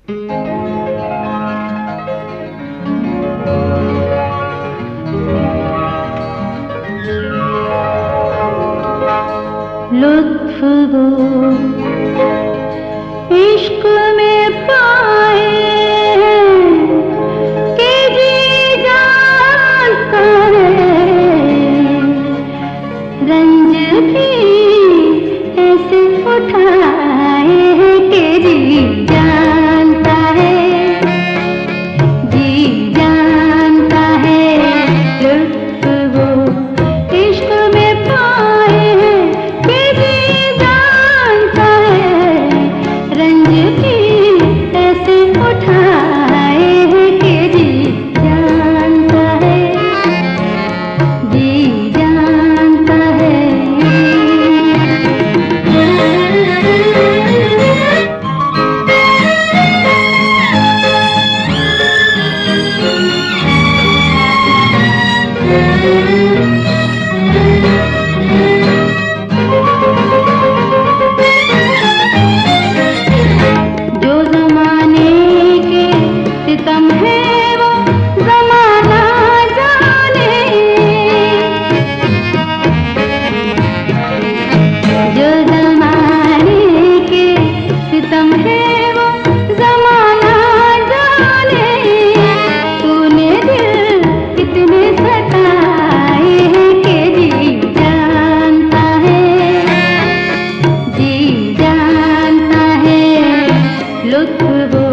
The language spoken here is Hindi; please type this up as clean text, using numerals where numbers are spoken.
लुत्फ वो इश्क में पाए कि जी जानता है, रंज भी ऐसे उठाए कि जी जानता है, जी जानता है। लुत्फ वो इश्क में पाए कि जी जानता है, रंज भी ऐसे उठाए कि जी जानता है, जी जानता है। जो ज़माने के सितम है वो ज़माना जाने, जो ज़माने के सितम है वो ज़माना जाने। तूने दिल कितने सताए कि जी जानता है, जी जानता है। लुत्फ वो